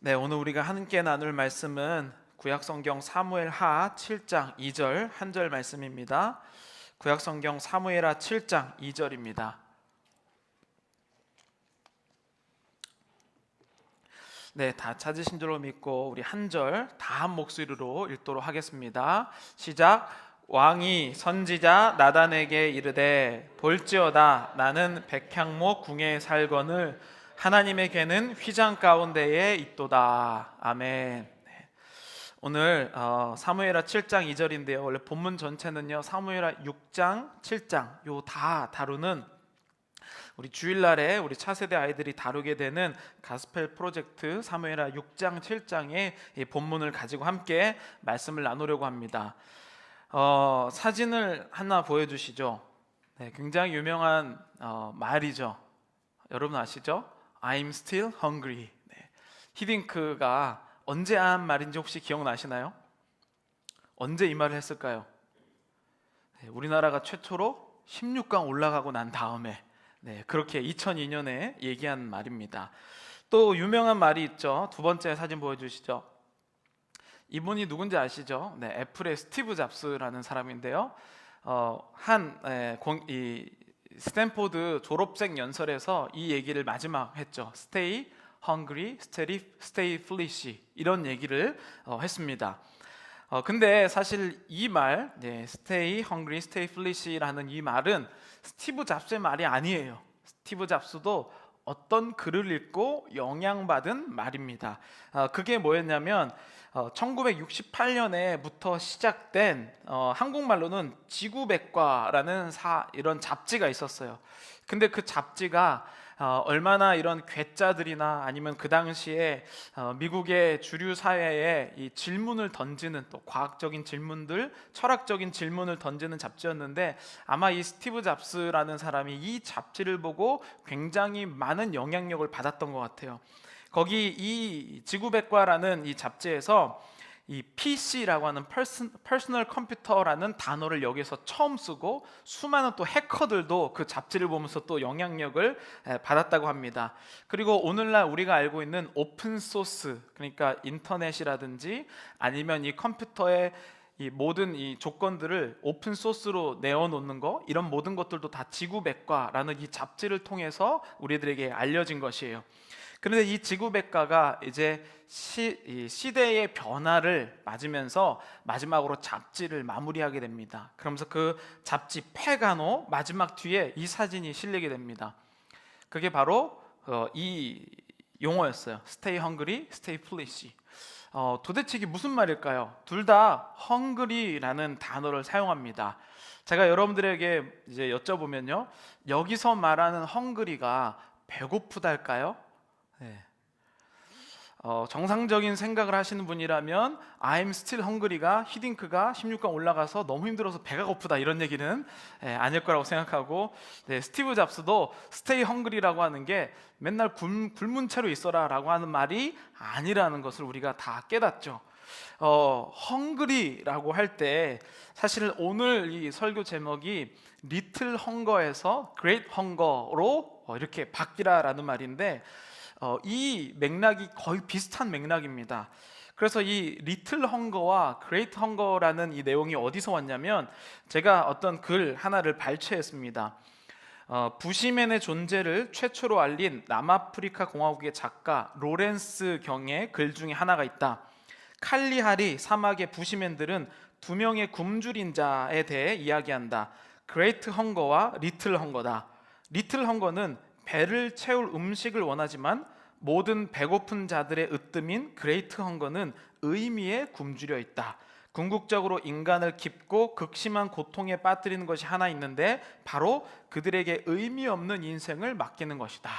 네, 오늘 우리가 함께 나눌 말씀은 구약성경 사무엘하 7장 2절 한 절 말씀입니다. 구약성경 사무엘하 7장 2절입니다. 네, 다 찾으신 줄로 믿고 우리 한 절 다 한 목소리로 읽도록 하겠습니다. 시작. 왕이 선지자 나단에게 이르되 볼지어다 나는 백향목 궁에 살거늘 하나님의 궤는 휘장 가운데에 있도다. 아멘. 네. 오늘 사무엘하 7장 2절인데요. 원래 본문 전체는요 사무엘하 6장, 7장 요 다 다루는 우리 주일날에 우리 차세대 아이들이 다루게 되는 가스펠 프로젝트 사무엘하 6장, 7장의 이 본문을 가지고 함께 말씀을 나누려고 합니다. 사진을 하나 보여주시죠. 네, 굉장히 유명한 말이죠. 여러분 아시죠? I'm still hungry. 네. 히딩크가 언제 한 말인지 혹시 기억나시나요? 언제 이 말을 했을까요? 네, 우리나라가 최초로 16강 올라가고 난 다음에 그렇게 2002년에 얘기한 말입니다. 또 유명한 말이 있죠. 두 번째 사진 보여주시죠. 이분이 누군지 아시죠? 네, 애플의 스티브 잡스라는 사람인데요. 스탠포드 졸업생 연설에서 이 얘기를 마지막 했죠. Stay hungry, stay foolish 이런 얘기를 했습니다. 근데 사실 이 말, Stay hungry, stay foolish라는 이 말은 스티브 잡스의 말이 아니에요. 스티브 잡스도 어떤 글을 읽고 영향받은 말입니다. 그게 뭐였냐면 1968년에부터 시작된 한국말로는 지구백과라는 이런 잡지가 있었어요. 근데 그 잡지가 얼마나 이런 괴짜들이나 아니면 그 당시에 미국의 주류 사회에 이 질문을 던지는 또 과학적인 질문들, 철학적인 질문을 던지는 잡지였는데 아마 이 스티브 잡스라는 사람이 이 잡지를 보고 굉장히 많은 영향력을 받았던 것 같아요. 거기 이 지구백과라는 이 잡지에서 이 PC라고 하는 퍼스널 컴퓨터라는 단어를 여기서 처음 쓰고 수많은 또 해커들도 그 잡지를 보면서 또 영향력을 받았다고 합니다. 그리고 오늘날 우리가 알고 있는 오픈 소스, 그러니까 인터넷이라든지 아니면 이 컴퓨터의 이 모든 이 조건들을 오픈 소스로 내어놓는 거, 이런 모든 것들도 다 지구백과라는 이 잡지를 통해서 우리들에게 알려진 것이에요. 그런데 이 지구백과가 이제 시대의 변화를 맞으면서 마지막으로 잡지를 마무리하게 됩니다. 그러면서 그 잡지 폐간호 마지막 뒤에 이 사진이 실리게 됩니다. 그게 바로 이 용어였어요. Stay hungry, stay foolish. 도대체 이게 무슨 말일까요? 둘 다 hungry라는 단어를 사용합니다. 제가 여러분들에게 이제 여쭤보면요, 여기서 말하는 hungry가 배고프달까요? 네. 정상적인 생각을 하시는 분이라면 I'm still hungry가 히딩크가 16강 올라가서 너무 힘들어서 배가 고프다 이런 얘기는 아닐 거라고 생각하고, 스티브 잡스도 stay hungry라고 하는 게 맨날 굶은 채로 있어라 라고 하는 말이 아니라는 것을 우리가 다 깨닫죠. hungry라고 할 때 사실 오늘 이 설교 제목이 little hunger에서 great hunger로 이렇게 바뀌라라는 말인데, 이 맥락이 거의 비슷한 맥락입니다. 그래서 이 리틀 헝거와 그레이트 헝거라는 이 내용이 어디서 왔냐면, 제가 어떤 글 하나를 발췌했습니다. 부시맨의 존재를 최초로 알린 남아프리카 공화국의 작가 로렌스 경의 글 중에 하나가 있다. 칼리하리 사막의 부시맨들은 두 명의 굶주린 자에 대해 이야기한다. 그레이트 헝거와 리틀 헝거다. 리틀 헝거는 배를 채울 음식을 원하지만 모든 배고픈 자들의 으뜸인 그레이트 헝거는 의미에 굶주려 있다. 궁극적으로 인간을 깊고 극심한 고통에 빠뜨리는 것이 하나 있는데 바로 그들에게 의미 없는 인생을 맡기는 것이다.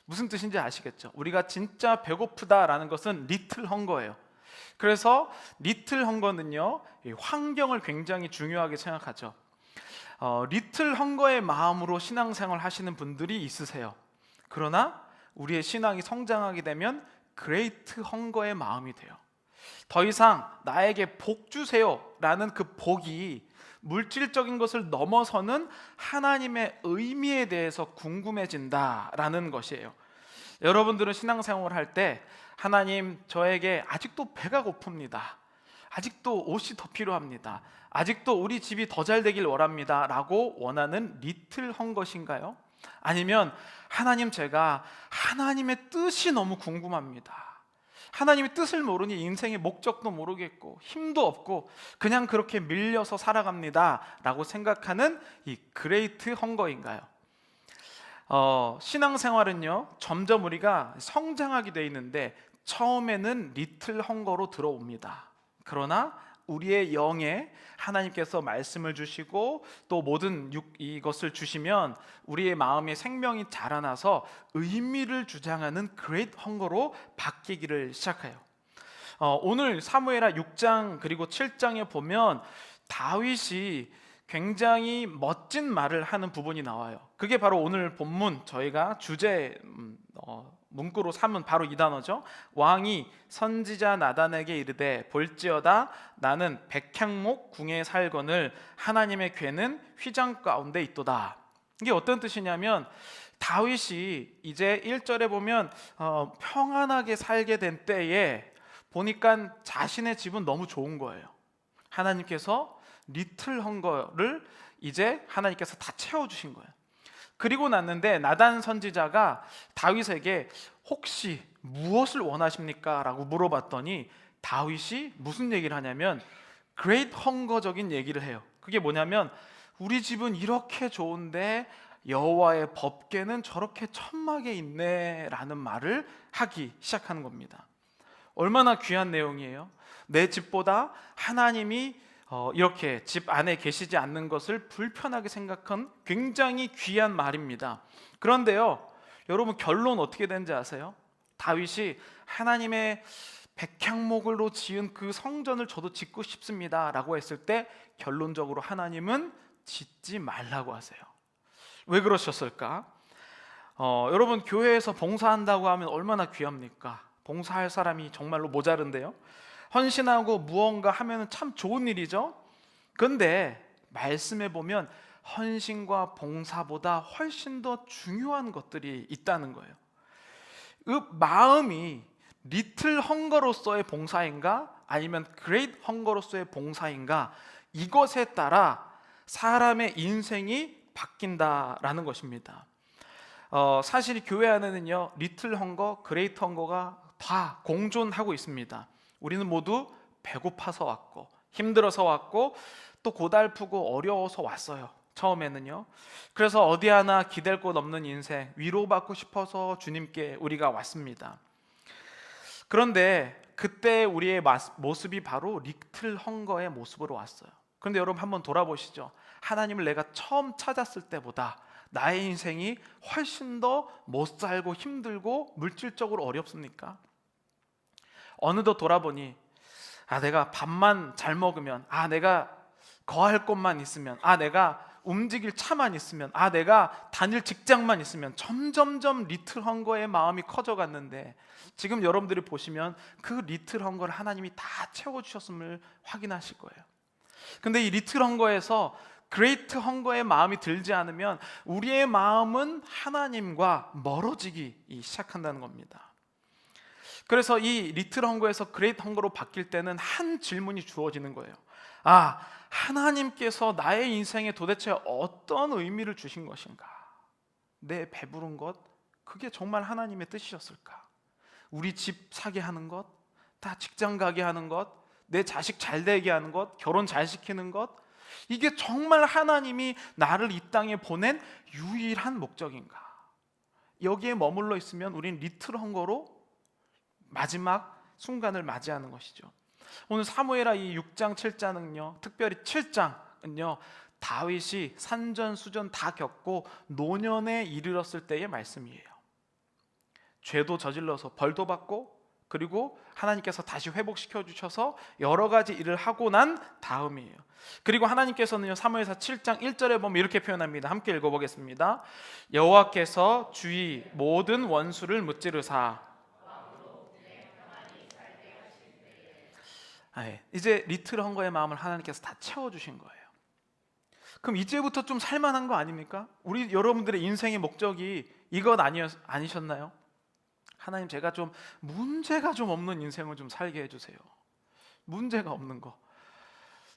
무슨 뜻인지 아시겠죠? 우리가 진짜 배고프다라는 것은 리틀 헝거예요. 그래서 리틀 헝거는요, 환경을 굉장히 중요하게 생각하죠. 리틀 헝거의 마음으로 신앙생활 하시는 분들이 있으세요. 그러나 우리의 신앙이 성장하게 되면 그레이트 헝거의 마음이 돼요. 더 이상 나에게 복 주세요 라는 그 복이 물질적인 것을 넘어서는 하나님의 의미에 대해서 궁금해진다라는 것이에요. 여러분들은 신앙생활을 할 때 하나님 저에게 아직도 배가 고픕니다. 아직도 옷이 더 필요합니다. 아직도 우리 집이 더 잘 되길 원합니다 라고 원하는 리틀한 것인가요? 아니면 하나님 제가 하나님의 뜻이 너무 궁금합니다. 하나님의 뜻을 모르니 인생의 목적도 모르겠고 힘도 없고 그냥 그렇게 밀려서 살아갑니다 라고 생각하는 이 그레이트 헝거인가요? 신앙생활은요 점점 우리가 성장하게 돼 있는데 처음에는 리틀 헝거로 들어옵니다. 그러나 우리의 영에 하나님께서 말씀을 주시고 또 모든 이것을 주시면 우리의 마음에 생명이 자라나서 의미를 주장하는 그레이트 헝거로 바뀌기를 시작해요. 오늘 사무엘하 6장 그리고 7장에 보면 다윗이 굉장히 멋진 말을 하는 부분이 나와요. 그게 바로 오늘 본문 저희가 주제 문구로 삼은 바로 이 단어죠. 왕이 선지자 나단에게 이르되 볼지어다 나는 백향목 궁에 살거늘 하나님의 궤는 휘장 가운데 있도다. 이게 어떤 뜻이냐면 다윗이 이제 1절에 보면 평안하게 살게 된 때에 보니까 자신의 집은 너무 좋은 거예요. 하나님께서 리틀 헝거를 이제 하나님께서 다 채워주신 거예요. 그리고 났는데 나단 선지자가 다윗에게 혹시 무엇을 원하십니까? 라고 물어봤더니 다윗이 무슨 얘기를 하냐면 그레이트 헝거적인 얘기를 해요. 그게 뭐냐면 우리 집은 이렇게 좋은데 여호와의 법궤는 저렇게 천막에 있네 라는 말을 하기 시작하는 겁니다. 얼마나 귀한 내용이에요. 내 집보다 하나님이 이렇게 집 안에 계시지 않는 것을 불편하게 생각한 굉장히 귀한 말입니다. 그런데요 여러분 결론 어떻게 되는지 아세요? 다윗이 하나님의 백향목으로 지은 그 성전을 저도 짓고 싶습니다 라고 했을 때 결론적으로 하나님은 짓지 말라고 하세요. 왜 그러셨을까? 여러분 교회에서 봉사한다고 하면 얼마나 귀합니까? 봉사할 사람이 정말로 모자른데요. 헌신하고 무언가 하면 참 좋은 일이죠. 그런데 말씀에 보면 헌신과 봉사보다 훨씬 더 중요한 것들이 있다는 거예요. 그 마음이 리틀 헝거로서의 봉사인가 아니면 그레이트 헝거로서의 봉사인가, 이것에 따라 사람의 인생이 바뀐다라는 것입니다. 사실 교회 안에는요 리틀 헝거, 그레이트 헝거가 다 공존하고 있습니다. 우리는 모두 배고파서 왔고 힘들어서 왔고 또 고달프고 어려워서 왔어요. 처음에는요. 그래서 어디 하나 기댈 곳 없는 인생, 위로받고 싶어서 주님께 우리가 왔습니다. 그런데 그때 우리의 모습이 바로 리틀 헝거의 모습으로 왔어요. 그런데 여러분 한번 돌아보시죠. 하나님을 내가 처음 찾았을 때보다 나의 인생이 훨씬 더 못 살고 힘들고 물질적으로 어렵습니까? 어느덧 돌아보니 내가 밥만 잘 먹으면, 내가 거할 곳만 있으면, 내가 움직일 차만 있으면, 내가 다닐 직장만 있으면 점점점 리틀 헝거의 마음이 커져갔는데 지금 여러분들이 보시면 그 리틀 헝거를 하나님이 다 채워주셨음을 확인하실 거예요. 근데 이 리틀 헝거에서 그레이트 헝거의 마음이 들지 않으면 우리의 마음은 하나님과 멀어지기 시작한다는 겁니다. 그래서 이 리틀 헝거에서 그레이트 헝거로 바뀔 때는 한 질문이 주어지는 거예요. 하나님께서 나의 인생에 도대체 어떤 의미를 주신 것인가? 내 배부른 것, 그게 정말 하나님의 뜻이었을까? 우리 집 사게 하는 것, 다 직장 가게 하는 것, 내 자식 잘 되게 하는 것, 결혼 잘 시키는 것, 이게 정말 하나님이 나를 이 땅에 보낸 유일한 목적인가? 여기에 머물러 있으면 우린 리틀 헝거로 마지막 순간을 맞이하는 것이죠. 오늘 사무엘하 이 6장 7장은요, 특별히 7장은요 다윗이 산전수전 다 겪고 노년에 이르렀을 때의 말씀이에요. 죄도 저질러서 벌도 받고 그리고 하나님께서 다시 회복시켜 주셔서 여러 가지 일을 하고 난 다음이에요. 그리고 하나님께서는요 사무엘하 7장 1절에 보면 이렇게 표현합니다. 함께 읽어보겠습니다. 여호와께서 주의 모든 원수를 무찌르사. 이제 리틀 헝거의 마음을 하나님께서 다 채워주신 거예요. 그럼 이제부터 좀 살만한 거 아닙니까? 우리 여러분들의 인생의 목적이 이것 아니셨나요? 하나님, 제가 좀 문제가 좀 없는 인생을 좀 살게 해주세요. 문제가 없는 거,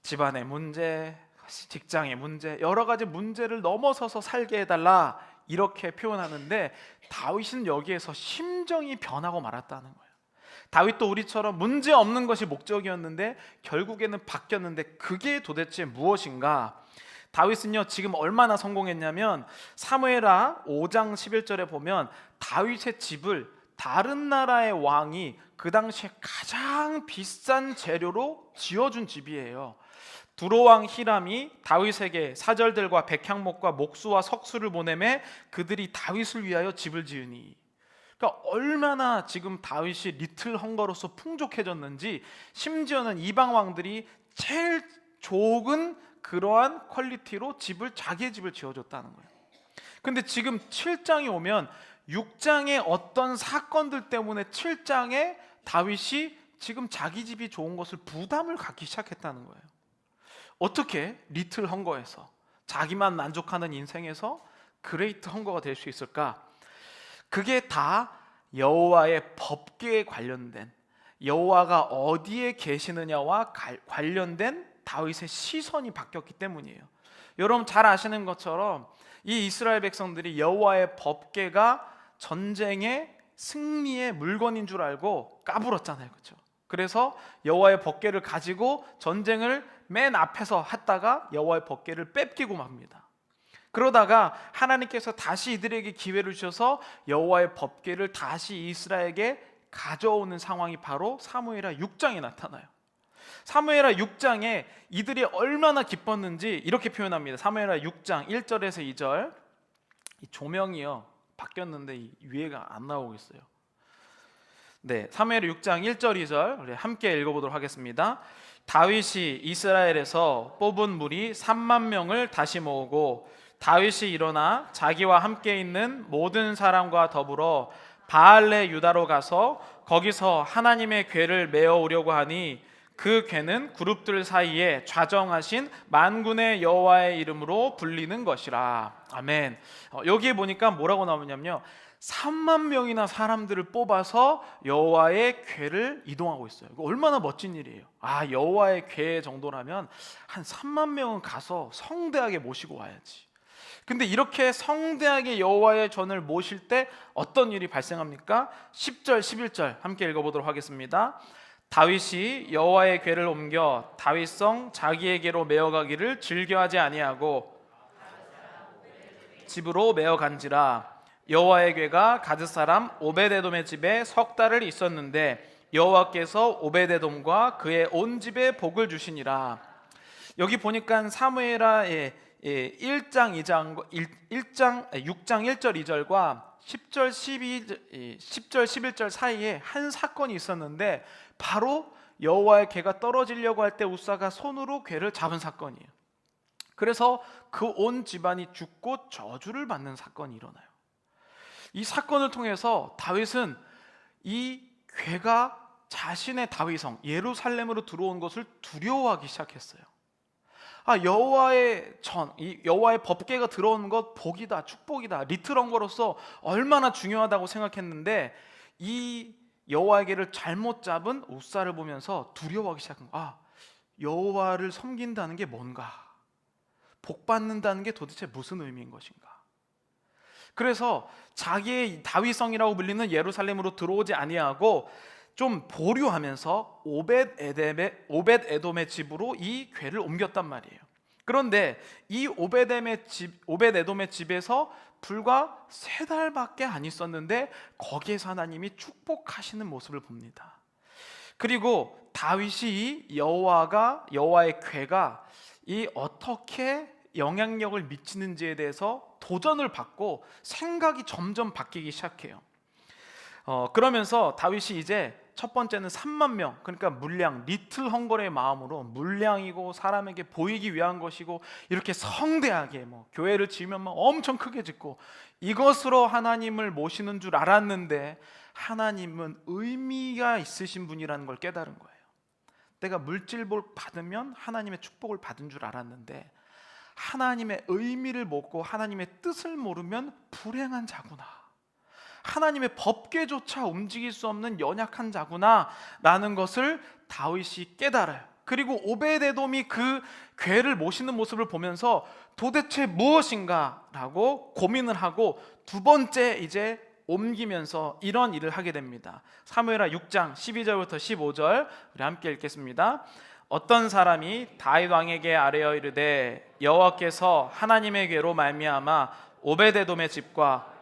집안의 문제, 직장의 문제, 여러 가지 문제를 넘어서서 살게 해달라, 이렇게 표현하는데 다윗은 여기에서 심정이 변하고 말았다는 거예요. 다윗도 우리처럼 문제 없는 것이 목적이었는데 결국에는 바뀌었는데, 그게 도대체 무엇인가? 다윗은요, 지금 얼마나 성공했냐면 사무엘하 5장 11절에 보면 다윗의 집을 다른 나라의 왕이 그 당시에 가장 비싼 재료로 지어준 집이에요. 두로왕 히람이 다윗에게 사절들과 백향목과 목수와 석수를 보내매 그들이 다윗을 위하여 집을 지으니. 그러니까 얼마나 지금 다윗이 리틀 헝거로서 풍족해졌는지, 심지어는 이방 왕들이 제일 좋은 그러한 퀄리티로 자기의 집을 지어줬다는 거예요. 근데 지금 7장이 오면 6장의 어떤 사건들 때문에 7장에 다윗이 지금 자기 집이 좋은 것을 부담을 갖기 시작했다는 거예요. 어떻게 리틀 헝거에서, 자기만 만족하는 인생에서 그레이트 헝거가 될 수 있을까? 그게 다 여호와의 법궤에 관련된, 여호와가 어디에 계시느냐와 관련된 다윗의 시선이 바뀌었기 때문이에요. 여러분 잘 아시는 것처럼 이 이스라엘 백성들이 여호와의 법궤가 전쟁의 승리의 물건인 줄 알고 까불었잖아요, 그렇죠? 그래서 여호와의 법궤를 가지고 전쟁을 맨 앞에서 했다가 여호와의 법궤를 뺏기고 맙니다. 그러다가 하나님께서 다시 이들에게 기회를 주셔서 여호와의 법궤를 다시 이스라엘에게 가져오는 상황이 바로 사무엘하 6장에 나타나요. 사무엘하 6장에 이들이 얼마나 기뻤는지 이렇게 표현합니다. 사무엘하 6장 1절에서 2절. 이 조명이요 바뀌었는데 이 위에가 안 나오고 있어요. 네, 사무엘하 6장 1절 2절 우리 함께 읽어보도록 하겠습니다. 다윗이 이스라엘에서 뽑은 무리 3만 명을 다시 모으고 다윗이 일어나 자기와 함께 있는 모든 사람과 더불어 바알레 유다로 가서 거기서 하나님의 궤를 메어 오려고 하니 그 궤는 그룹들 사이에 좌정하신 만군의 여호와의 이름으로 불리는 것이라. 아멘. 여기에 보니까 뭐라고 나오냐면요, 3만 명이나 사람들을 뽑아서 여호와의 궤를 이동하고 있어요. 얼마나 멋진 일이에요. 여호와의 궤 정도라면 한 3만 명은 가서 성대하게 모시고 와야지. 근데 이렇게 성대하게 여호와의 전을 모실 때 어떤 일이 발생합니까? 10절 11절 함께 읽어보도록 하겠습니다. 다윗이 여호와의 궤를 옮겨 다윗성 자기에게로 메어가기를 즐겨하지 아니하고 집으로 메어간지라. 여호와의 궤가 가드 사람 오벳에돔의 집에 석 달을 있었는데 여호와께서 오벳에돔과 그의 온 집에 복을 주시니라. 여기 보니까 사무엘하의 1장 6장 1절 2절과 10절 11절 사이에 한 사건이 있었는데 바로 여호와의 궤가 떨어지려고 할 때 우사가 손으로 궤를 잡은 사건이에요. 그래서 그 온 집안이 죽고 저주를 받는 사건이 일어나요. 이 사건을 통해서 다윗은 이 궤가 자신의 다윗성 예루살렘으로 들어온 것을 두려워하기 시작했어요. 여호와의 여호와의 법궤가 들어오는 것 복이다, 축복이다, 리틀 헝거로서 얼마나 중요하다고 생각했는데 이 여호와의 궤를 잘못 잡은 우사를 보면서 두려워하기 시작한 거야. 여호와를 섬긴다는 게 뭔가? 복 받는다는 게 도대체 무슨 의미인 것인가? 그래서 자기의 다윗성이라고 불리는 예루살렘으로 들어오지 아니하고 좀 보류하면서 오벳에돔의 집으로 이 궤를 옮겼단 말이에요. 그런데 이 오벳에돔의 집에서 불과 3달밖에 안 있었는데 거기에서 하나님이 축복하시는 모습을 봅니다. 그리고 다윗이 여호와의 궤가 이 어떻게 영향력을 미치는지에 대해서 도전을 받고 생각이 점점 바뀌기 시작해요. 그러면서 다윗이 이제 첫 번째는 3만 명, 그러니까 물량, 리틀 헝거의 마음으로 물량이고 사람에게 보이기 위한 것이고 이렇게 성대하게 교회를 지으면 엄청 크게 짓고 이것으로 하나님을 모시는 줄 알았는데 하나님은 의미가 있으신 분이라는 걸 깨달은 거예요. 내가 물질복 받으면 하나님의 축복을 받은 줄 알았는데 하나님의 의미를 모르고 하나님의 뜻을 모르면 불행한 자구나. 하나님의 법궤조차 움직일 수 없는 연약한 자구나 라는 것을 다윗이 깨달아요. 그리고 오베데돔이 그 궤를 모시는 모습을 보면서 도대체 무엇인가 라고 고민을 하고 두 번째 이제 옮기면서 이런 일을 하게 됩니다. 사무엘하 6장 12절부터 15절 우리 함께 읽겠습니다. 어떤 사람이 다윗 왕에게 아뢰어 이르되 여호와께서 하나님의 궤로 말미암아 오베데돔의 집과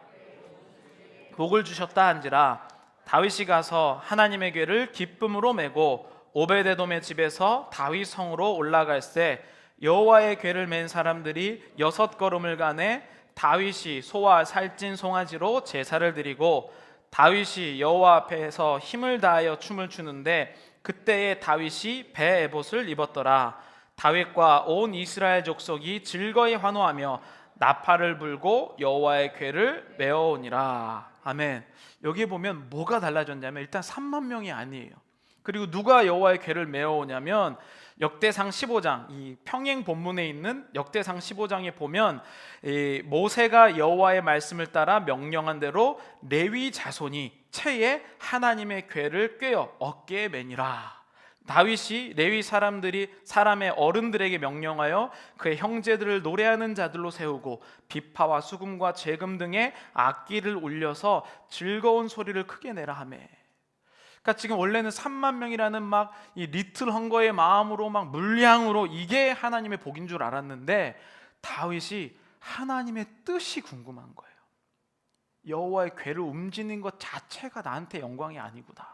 복을 주셨다 한지라 다윗이 가서 하나님의 궤를 기쁨으로 메고 오베데돔의 집에서 다윗 성으로 올라갈새 여호와의 궤를 맨 사람들이 6걸음을 가네 다윗이 소와 살찐 송아지로 제사를 드리고 다윗이 여호와 앞에서 힘을 다하여 춤을 추는데 그때에 다윗이 배 에봇을 입었더라. 다윗과 온 이스라엘 족속이 즐거이 환호하며 나팔을 불고 여호와의 궤를 메어오니라. 아멘. 여기 보면 뭐가 달라졌냐면 일단 3만 명이 아니에요. 그리고 누가 여호와의 궤를 메어오냐면 역대상 15장, 이 평행 본문에 있는 역대상 15장에 보면 모세가 여호와의 말씀을 따라 명령한 대로 레위 자손이 채에 하나님의 궤를 꿰어 어깨에 매니라. 다윗이 레위 사람의 어른들에게 명령하여 그의 형제들을 노래하는 자들로 세우고 비파와 수금과 재금 등의 악기를 울려서 즐거운 소리를 크게 내라 하며. 그러니까 지금 원래는 3만 명이라는 막 이 리틀 헝거의 마음으로 막 물량으로 이게 하나님의 복인 줄 알았는데 다윗이 하나님의 뜻이 궁금한 거예요. 여호와의 궤를 움직이는 것 자체가 나한테 영광이 아니구나.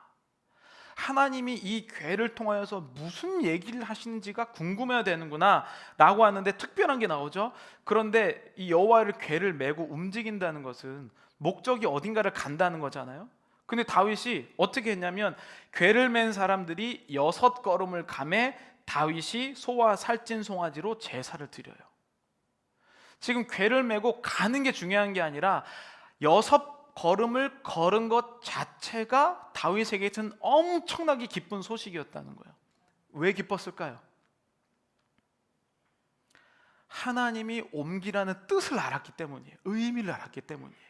하나님이 이 궤를 통하여서 무슨 얘기를 하시는지가 궁금해야 되는구나 라고 하는데 특별한 게 나오죠. 그런데 이 여호와의 궤를 메고 움직인다는 것은 목적이 어딘가를 간다는 거잖아요. 근데 다윗이 어떻게 했냐면 궤를 맨 사람들이 6걸음을 가매 다윗이 소와 살찐 송아지로 제사를 드려요. 지금 궤를 메고 가는 게 중요한 게 아니라 6걸음을 걸은 것 자체가 다윗에게는 엄청나게 기쁜 소식이었다는 거예요. 왜 기뻤을까요? 하나님이 옮기라는 뜻을 알았기 때문이에요. 의미를 알았기 때문이에요.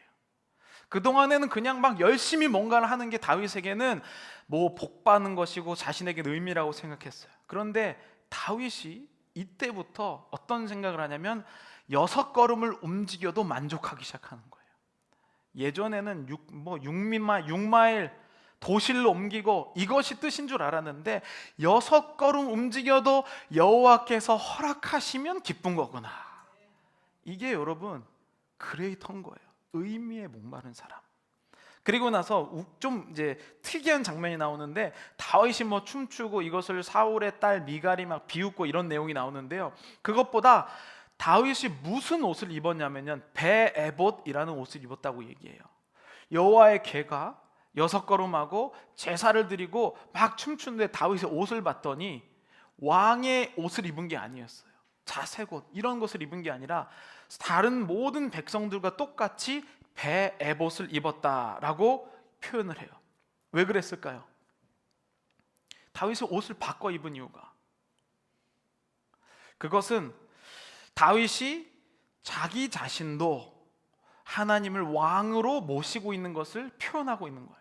그동안에는 그냥 막 열심히 뭔가를 하는 게 다윗에게는 뭐 복받는 것이고 자신에게는 의미라고 생각했어요. 그런데 다윗이 이때부터 어떤 생각을 하냐면 6걸음을 움직여도 만족하기 시작하는 거예요. 예전에는 6마일 도시를 옮기고 이것이 뜻인 줄 알았는데 6걸음 움직여도 여호와께서 허락하시면 기쁜 거구나. 이게 여러분 그레이터인 거예요. 의미에 목마른 사람. 그리고 나서 좀 이제 특이한 장면이 나오는데 다윗이 뭐 춤추고 이것을 사울의 딸 미갈이 막 비웃고 이런 내용이 나오는데요. 그것보다 다윗이 무슨 옷을 입었냐면요, 배 에봇이라는 옷을 입었다고 얘기해요. 여호와의 궤가 6걸음하고 제사를 드리고 막 춤추는데 다윗의 옷을 봤더니 왕의 옷을 입은 게 아니었어요. 자색옷 이런 것을 입은 게 아니라 다른 모든 백성들과 똑같이 배 에봇을 입었다라고 표현을 해요. 왜 그랬을까요? 다윗의 옷을 바꿔 입은 이유가, 그것은 다윗이 자기 자신도 하나님을 왕으로 모시고 있는 것을 표현하고 있는 거예요.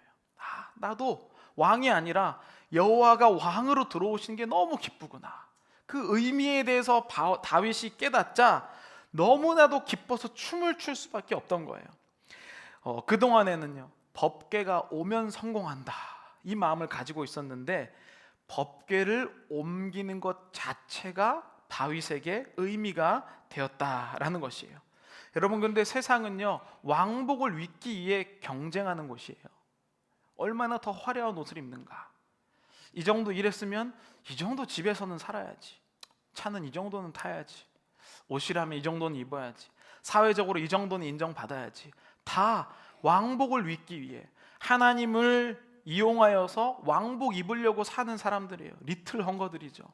나도 왕이 아니라 여호와가 왕으로 들어오시는 게 너무 기쁘구나. 그 의미에 대해서 다윗이 깨닫자 너무나도 기뻐서 춤을 출 수밖에 없던 거예요. 그동안에는요, 법궤가 오면 성공한다 이 마음을 가지고 있었는데 법궤를 옮기는 것 자체가 다윗에게 의미가 되었다라는 것이에요. 여러분, 근데 세상은요 왕복을 입기 위해 경쟁하는 곳이에요. 얼마나 더 화려한 옷을 입는가, 이 정도 일했으면 이 정도 집에서는 살아야지, 차는 이 정도는 타야지, 옷이라면 이 정도는 입어야지, 사회적으로 이 정도는 인정받아야지. 다 왕복을 입기 위해 하나님을 이용하여서 왕복 입으려고 사는 사람들이에요. 리틀 헝거들이죠.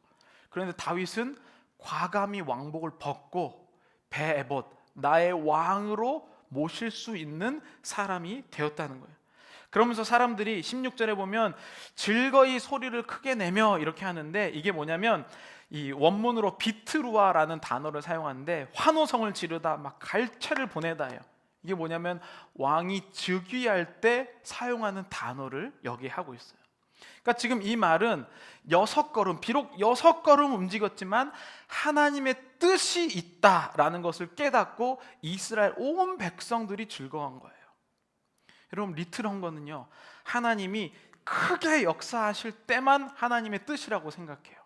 그런데 다윗은 과감히 왕복을 벗고 배 에봇, 나의 왕으로 모실 수 있는 사람이 되었다는 거예요. 그러면서 사람들이 16절에 보면 즐거이 소리를 크게 내며 이렇게 하는데, 이게 뭐냐면 이 원문으로 비트루아라는 단어를 사용하는데 환호성을 지르다, 막 갈채를 보내다예요. 이게 뭐냐면 왕이 즉위할 때 사용하는 단어를 여기 하고 있어요. 그러니까 지금 이 말은 6걸음, 비록 6걸음 움직였지만 하나님의 뜻이 있다라는 것을 깨닫고 이스라엘 온 백성들이 즐거워한 거예요. 여러분, 리틀 헝거는요, 하나님이 크게 역사하실 때만 하나님의 뜻이라고 생각해요.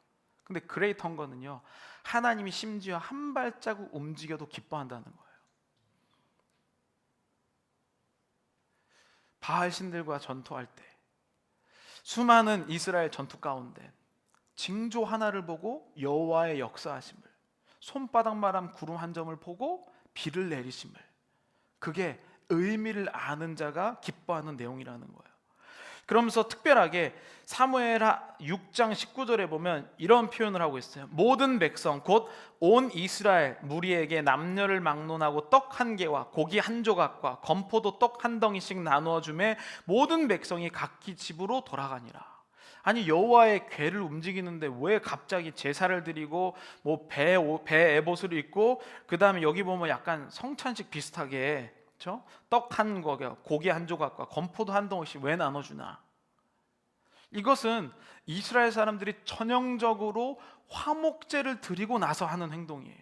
근데 그레이트 헝거는요, 하나님이 심지어 한 발자국 움직여도 기뻐한다는 거예요. 바알 신들과 전투할 때 수많은 이스라엘 전투 가운데 징조 하나를 보고 여호와의 역사하심을, 손바닥만한 구름 한 점을 보고 비를 내리심을, 그게 의미를 아는 자가 기뻐하는 내용이라는 거예요. 그러면서 특별하게 사무엘 6장 19절에 보면 이런 표현을 하고 있어요. 모든 백성 곧 온 이스라엘 무리에게 남녀를 막론하고 떡 한 개와 고기 한 조각과 건포도 떡 한 덩이씩 나누어 주매 모든 백성이 각기 집으로 돌아가니라. 아니, 여호와의 궤를 움직이는데 왜 갑자기 제사를 드리고 뭐 배 에봇을 입고, 그 다음에 여기 보면 약간 성찬식 비슷하게, 그렇죠? 떡 한 거겨 고기 한 조각과 건포도 한 덩이씩 왜 나눠주나? 이것은 이스라엘 사람들이 전형적으로 화목제를 드리고 나서 하는 행동이에요.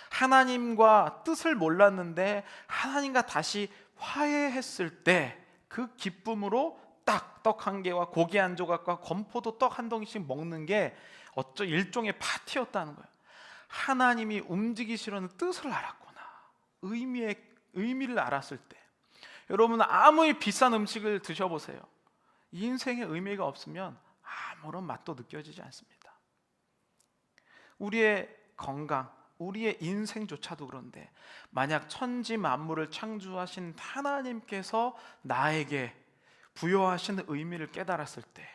하나님과 뜻을 몰랐는데 하나님과 다시 화해했을 때 그 기쁨으로 딱 떡 한 개와 고기 한 조각과 건포도 떡 한 덩이씩 먹는 게 일종의 파티였다는 거예요. 하나님이 움직이시려는 뜻을 알았구나, 의미를 알았을 때. 여러분, 아무리 비싼 음식을 드셔보세요. 인생에 의미가 없으면 아무런 맛도 느껴지지 않습니다. 우리의 건강, 우리의 인생조차도 그런데 만약 천지 만물을 창조하신 하나님께서 나에게 부여하신 의미를 깨달았을 때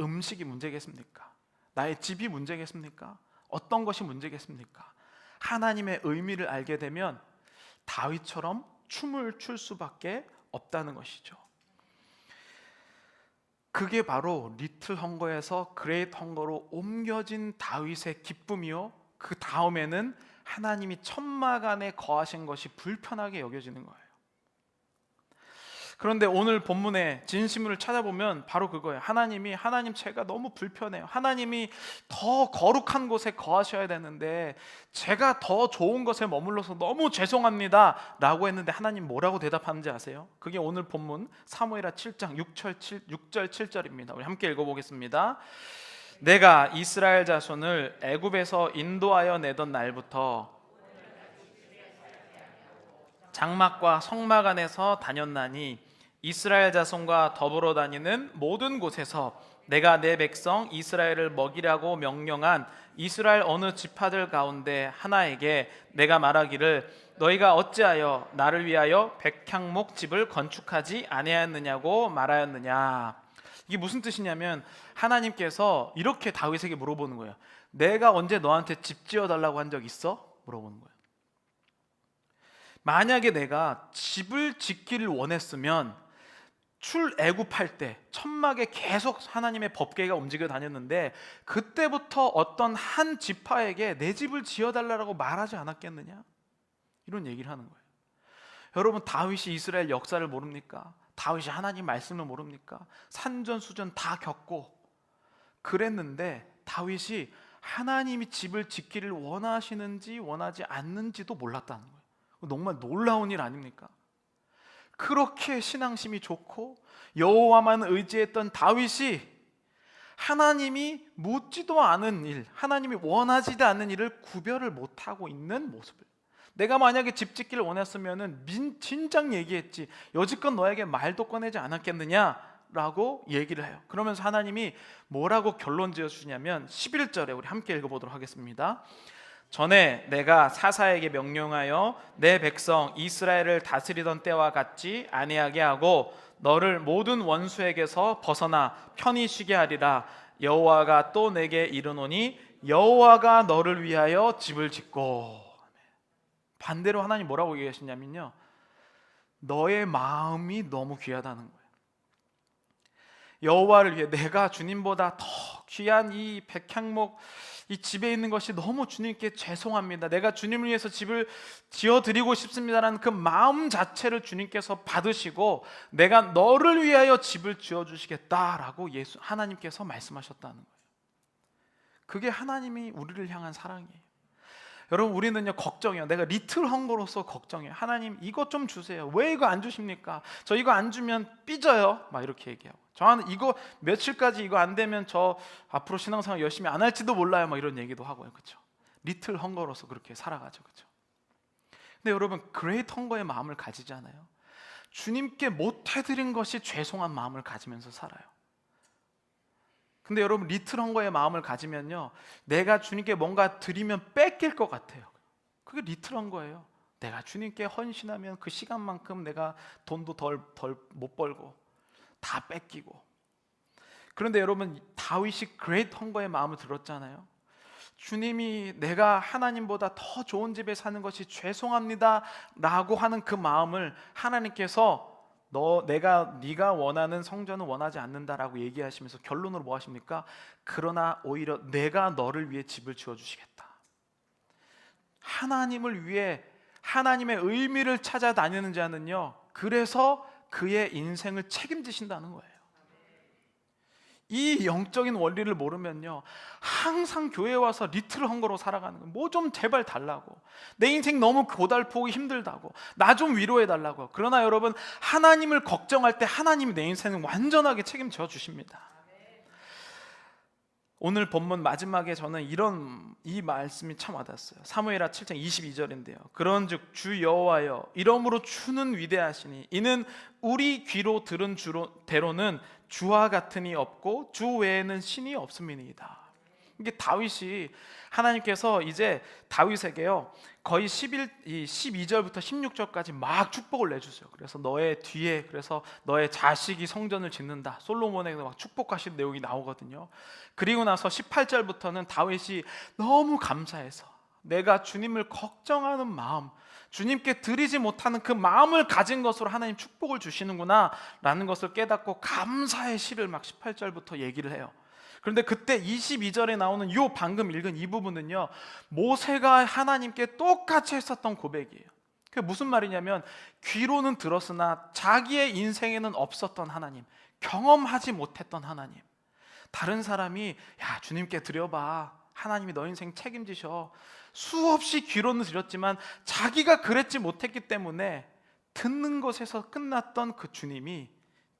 음식이 문제겠습니까? 나의 집이 문제겠습니까? 어떤 것이 문제겠습니까? 하나님의 의미를 알게 되면 다윗처럼 춤을 출 수밖에 없다는 것이죠. 그게 바로 리틀 헝거에서 그레이트 헝거로 옮겨진 다윗의 기쁨이요, 그 다음에는 하나님이 천막안에 거하신 것이 불편하게 여겨지는 거예요. 그런데 오늘 본문의 진심을 찾아보면 바로 그거예요. 하나님 제가 너무 불편해요. 하나님이 더 거룩한 곳에 거하셔야 되는데 제가 더 좋은 곳에 머물러서 너무 죄송합니다 라고 했는데 하나님 뭐라고 대답하는지 아세요? 그게 오늘 본문 사무엘하 7장 6절 7절입니다. 우리 함께 읽어보겠습니다. 내가 이스라엘 자손을 애굽에서 인도하여 내던 날부터 장막과 성막 안에서 다녔나니 이스라엘 자손과 더불어 다니는 모든 곳에서 내가 내 백성 이스라엘을 먹이라고 명령한 이스라엘 어느 지파들 가운데 하나에게 내가 말하기를 너희가 어찌하여 나를 위하여 백향목 집을 건축하지 아니하였느냐고 말하였느냐. 이게 무슨 뜻이냐면 하나님께서 이렇게 다윗에게 물어보는 거예요. 내가 언제 너한테 집 지어달라고 한 적 있어? 물어보는 거예요. 만약에 내가 집을 짓기를 원했으면 출애굽할 때 천막에 계속 하나님의 법궤가 움직여 다녔는데 그때부터 어떤 한 지파에게 내 집을 지어달라고 말하지 않았겠느냐? 이런 얘기를 하는 거예요. 여러분, 다윗이 이스라엘 역사를 모릅니까? 다윗이 하나님 말씀을 모릅니까? 산전수전 다 겪고 그랬는데 다윗이 하나님이 집을 짓기를 원하시는지 원하지 않는지도 몰랐다는 거예요. 정말 놀라운 일 아닙니까? 그렇게 신앙심이 좋고 여호와만 의지했던 다윗이 하나님이 묻지도 않은 일, 하나님이 원하지도 않는 일을 구별을 못하고 있는 모습을, 내가 만약에 집 짓기를 원했으면 진작 얘기했지 여지껏 너에게 말도 꺼내지 않았겠느냐라고 얘기를 해요. 그러면서 하나님이 뭐라고 결론 지어주냐면 11절에 우리 함께 읽어보도록 하겠습니다. 전에 내가 사사에게 명령하여 내 백성 이스라엘을 다스리던 때와 같이 아니하게 하고 너를 모든 원수에게서 벗어나 편히 쉬게 하리라. 여호와가 또 내게 이르노니 여호와가 너를 위하여 집을 짓고. 반대로 하나님 뭐라고 얘기하시냐면요, 너의 마음이 너무 귀하다는 거예요. 여호와를 위해 내가 주님보다 더 귀한 이 백향목 이 집에 있는 것이 너무 주님께 죄송합니다, 내가 주님을 위해서 집을 지어드리고 싶습니다라는 그 마음 자체를 주님께서 받으시고 내가 너를 위하여 집을 지어주시겠다라고 하나님께서 말씀하셨다는 거예요. 그게 하나님이 우리를 향한 사랑이에요. 여러분, 우리는요 걱정해요. 내가 리틀 헝거로서 걱정해요. 하나님 이것 좀 주세요. 왜 이거 안 주십니까? 저 이거 안 주면 삐져요. 막 이렇게 얘기하고, 저는 이거 며칠까지 이거 안 되면 저 앞으로 신앙생활 열심히 안 할지도 몰라요. 막 이런 얘기도 하고요. 그렇죠? 리틀 헝거로서 그렇게 살아가죠. 그렇죠? 근데 여러분, 그레이트 헝거의 마음을 가지잖아요. 주님께 못 해드린 것이 죄송한 마음을 가지면서 살아요. 근데 여러분, 리틀 헝거의 마음을 가지면요, 내가 주님께 뭔가 드리면 뺏길 것 같아요. 그게 리틀 헝거예요. 내가 주님께 헌신하면 그 시간만큼 내가 돈도 덜 못 벌고 다 뺏기고. 그런데 여러분, 다윗이 그레이트 헝거의 마음을 들었잖아요. 주님이 내가 하나님보다 더 좋은 집에 사는 것이 죄송합니다 라고 하는 그 마음을 하나님께서 네가 원하는 성전은 원하지 않는다라고 얘기하시면서 결론으로 뭐 하십니까? 그러나 오히려 내가 너를 위해 집을 지어주시겠다. 하나님을 위해 하나님의 의미를 찾아다니는 자는요, 그래서 그의 인생을 책임지신다는 거예요. 이 영적인 원리를 모르면요, 항상 교회에 와서 리틀 헝거로 살아가는 거예요. 뭐 좀 제발 달라고, 내 인생 너무 고달프고 힘들다고, 나 좀 위로해 달라고. 그러나 여러분, 하나님을 걱정할 때 하나님이 내 인생을 완전하게 책임져 주십니다. 오늘 본문 마지막에 저는 이 말씀이 참 와닿았어요. 사무엘하 7장 22절인데요. 그런즉 주 여호와여, 이러므로 주는 위대하시니 이는 우리 귀로 들은 대로는 주와 같으니 없고 주 외에는 신이 없음이니이다. 이게 다윗이, 하나님께서 이제 다윗에게요 거의 12절부터 16절까지 막 축복을 내주세요. 그래서 너의 뒤에, 그래서 너의 자식이 성전을 짓는다, 솔로몬에게 막 축복하신 내용이 나오거든요. 그리고 나서 18절부터는 다윗이 너무 감사해서 내가 주님을 걱정하는 마음, 주님께 드리지 못하는 그 마음을 가진 것으로 하나님 축복을 주시는구나 라는 것을 깨닫고 감사의 시를 막 18절부터 얘기를 해요. 그런데 그때 22절에 나오는 요 방금 읽은 이 부분은요, 모세가 하나님께 똑같이 했었던 고백이에요. 그게 무슨 말이냐면, 귀로는 들었으나 자기의 인생에는 없었던 하나님, 경험하지 못했던 하나님. 다른 사람이 야 주님께 드려봐, 하나님이 너 인생 책임지셔, 수없이 귀로는 드렸지만 자기가 그랬지 못했기 때문에 듣는 것에서 끝났던 그 주님이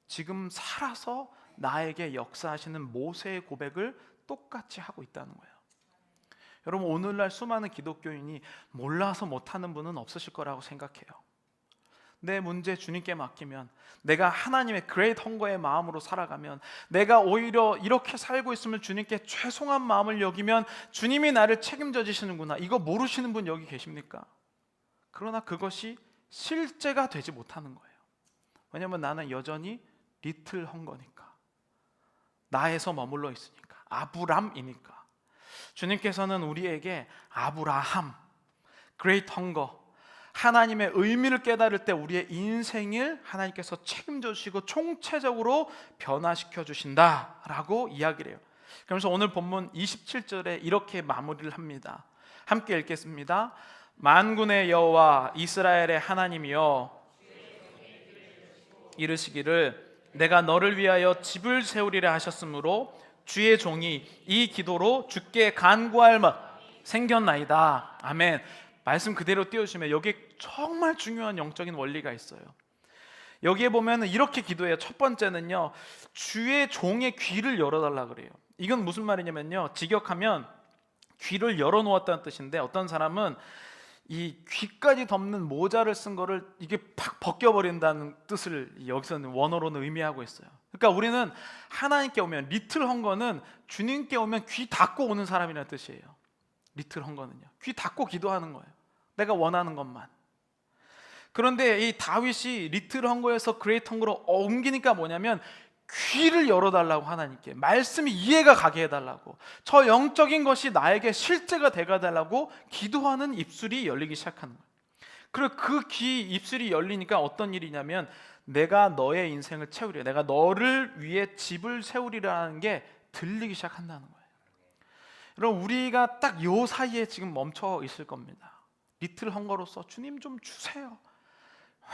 지금 살아서 나에게 역사하시는 모세의 고백을 똑같이 하고 있다는 거예요. 여러분, 오늘날 수많은 기독교인이 몰라서 못하는 분은 없으실 거라고 생각해요. 내 문제 주님께 맡기면, 내가 하나님의 그레이트 헝거의 마음으로 살아가면, 내가 오히려 이렇게 살고 있으면 주님께 죄송한 마음을 여기면 주님이 나를 책임져 주시는구나, 이거 모르시는 분 여기 계십니까? 그러나 그것이 실제가 되지 못하는 거예요. 왜냐하면 나는 여전히 리틀 헝거니까, 나에서 머물러 있으니까, 아브람이니까. 주님께서는 우리에게 아브라함, 그레이트 헝거, 하나님의 의미를 깨달을 때 우리의 인생을 하나님께서 책임져 주시고 총체적으로 변화시켜 주신다라고 이야기를 해요. 그러면서 오늘 본문 27절에 이렇게 마무리를 합니다. 함께 읽겠습니다. 만군의 여호와 이스라엘의 하나님이여, 이르시기를 내가 너를 위하여 집을 세우리라 하셨으므로 주의 종이 이 기도로 주께 간구할 마 생겼나이다. 아멘. 말씀 그대로 띄워주시면 여기에 정말 중요한 영적인 원리가 있어요. 여기에 보면 이렇게 기도해요. 첫 번째는요, 주의 종의 귀를 열어달라 그래요. 이건 무슨 말이냐면요, 직역하면 귀를 열어놓았다는 뜻인데, 어떤 사람은 이 귀까지 덮는 모자를 쓴 거를 이게 팍 벗겨버린다는 뜻을 여기서는 원어로는 의미하고 있어요. 그러니까 우리는 하나님께 오면, 리틀 헝거는 주님께 오면 귀 닫고 오는 사람이라는 뜻이에요. 리틀 헝거는요, 귀 닫고 기도하는 거예요. 내가 원하는 것만. 그런데 이 다윗이 리틀 헝거에서 그레이트 헝거로 옮기니까 뭐냐면, 귀를 열어달라고, 하나님께 말씀이 이해가 가게 해달라고, 저 영적인 것이 나에게 실제가 돼가달라고 기도하는 입술이 열리기 시작하는 거예요. 그리고 그 귀 입술이 열리니까 어떤 일이냐면, 내가 너의 인생을 채우리라, 내가 너를 위해 집을 세우리라는 게 들리기 시작한다는 거예요. 여러분, 우리가 딱 요 사이에 지금 멈춰 있을 겁니다. 리틀 헝거로서 주님 좀 주세요,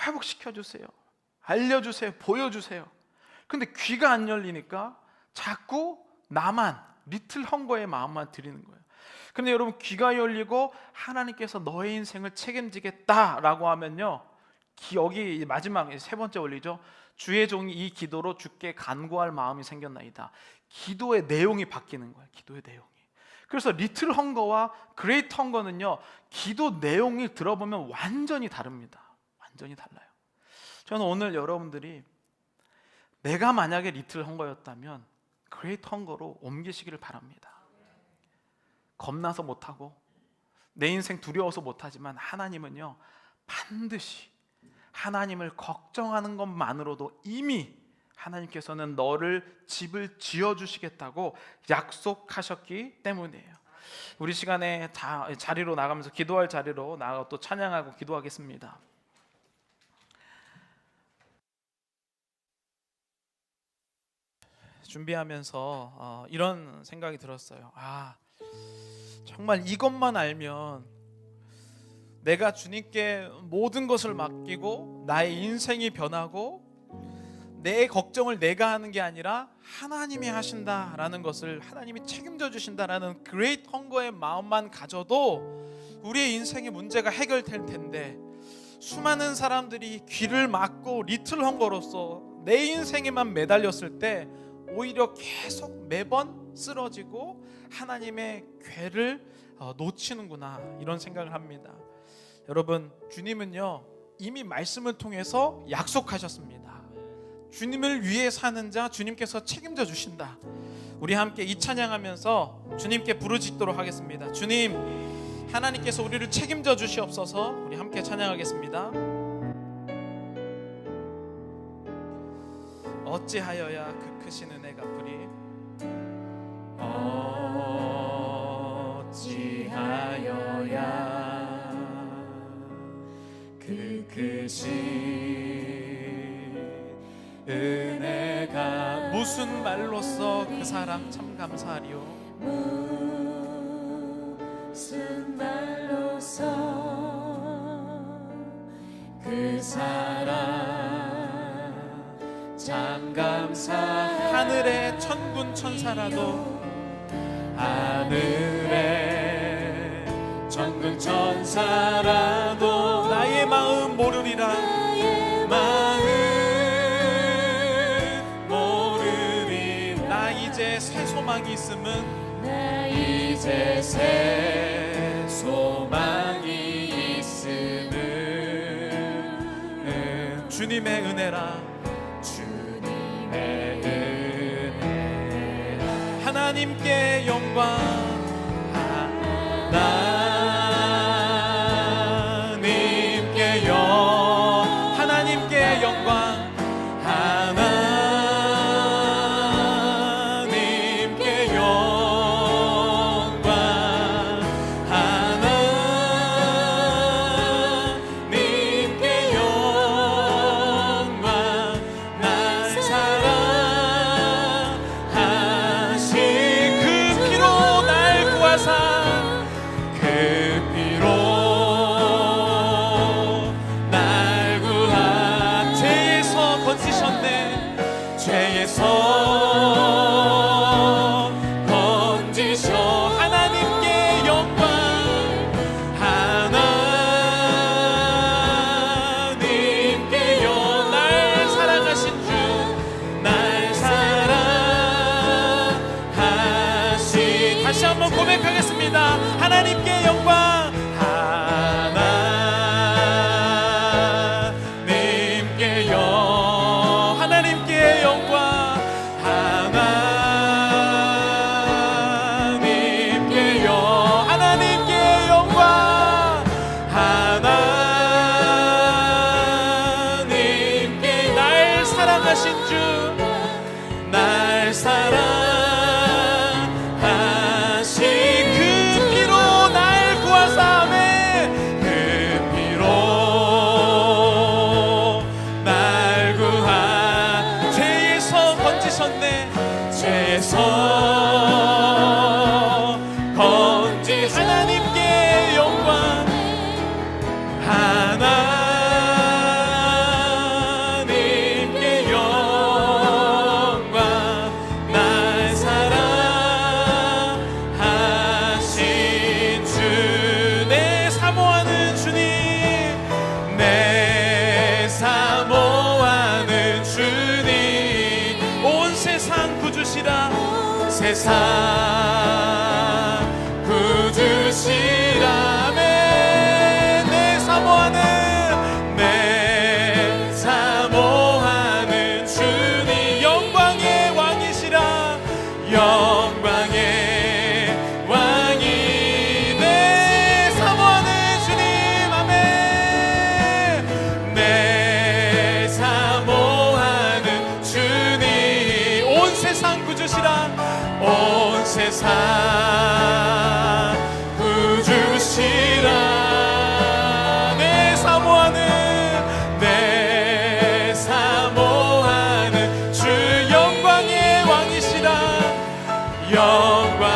회복시켜 주세요, 알려주세요, 보여주세요. 근데 귀가 안 열리니까 자꾸 나만, 리틀 헝거의 마음만 드리는 거예요. 근데 여러분, 귀가 열리고 하나님께서 너의 인생을 책임지겠다라고 하면요, 여기 마지막 세 번째 원리죠. 주의 종이 이 기도로 주께 간구할 마음이 생겼나이다. 기도의 내용이 바뀌는 거예요. 기도의 내용이. 그래서 리틀 헝거와 그레이트 헝거는요, 기도 내용을 들어보면 완전히 다릅니다. 완전히 달라요. 저는 오늘 여러분들이 내가 만약에 리틀 헝거였다면 그레이트 헝거로 옮기시기를 바랍니다. 겁나서 못하고 내 인생 두려워서 못하지만 하나님은요, 반드시 하나님을 걱정하는 것만으로도 이미 하나님께서는 너를 집을 지어주시겠다고 약속하셨기 때문이에요. 우리 시간에 자리로 나가면서 기도할 자리로 나가 또 찬양하고 기도하겠습니다. 준비하면서 이런 생각이 들었어요. 정말 이것만 알면 내가 주님께 모든 것을 맡기고 나의 인생이 변하고 내 걱정을 내가 하는 게 아니라 하나님이 하신다라는 것을, 하나님이 책임져 주신다라는 그레이트 헝거의 마음만 가져도 우리의 인생의 문제가 해결될 텐데, 수많은 사람들이 귀를 막고 리틀 헝거로서 내 인생에만 매달렸을 때 오히려 계속 매번 쓰러지고 하나님의 궤를 놓치는구나, 이런 생각을 합니다. 여러분, 주님은요, 이미 말씀을 통해서 약속하셨습니다. 주님을 위해 사는 자 주님께서 책임져 주신다. 우리 함께 이 찬양하면서 주님께 부르짖도록 하겠습니다. 주님, 하나님께서 우리를 책임져 주시옵소서. 우리 함께 찬양하겠습니다. 어찌하여야 그 크신 은혜 갚으리, 어찌하여야 그 크신 은혜가, 무슨 말로써 그 사랑 참 감사하리요, 무슨 말로써 그 사랑 참 감사. 하늘의 천군 천사라도, 하늘의 천군 천사라도 나의 마음 모르리라, 나의 마음 모르리. 나 이제 새 소망이 있음은, 나 이제 새 소망이 있음은 주님의 은혜라, 주님의 은혜라. 하나님께 영광, 하나님께 하나님께 영광, 하나님께 영광, 하나님께 영광. 날 사랑하신 그 피로 날 구하사, 그 피로 날 구하. 죄에서 건지셨네, 죄에서 건지셔. 하나님께 영광, 하나님께 영광. 날 사랑하신 주, 날 사랑하신. 다시 한번 고백하겠습니다. 하나님께 영광, 하나님께 영광, 하나님께 영광, 하나님께 영광, 하나님께 영광, 하나님께. 날 사랑하신 주, 날 사랑하신 그 피로 날 구하사. 건지 하나님께 영광 하나님께 영광 날 사랑하신 주 내 사모하는 주님 내 사모하는 주님 온 세상 구주시라 세상 구주시라며 내 사모하는 주님 영광의 왕이시라 영광의 왕이 내 사모하는 주님 아멘 내 사모하는 주님 온 세상 구주시라 온 세상 구주시라 내 사모하는 주 영광의 왕이시라 영광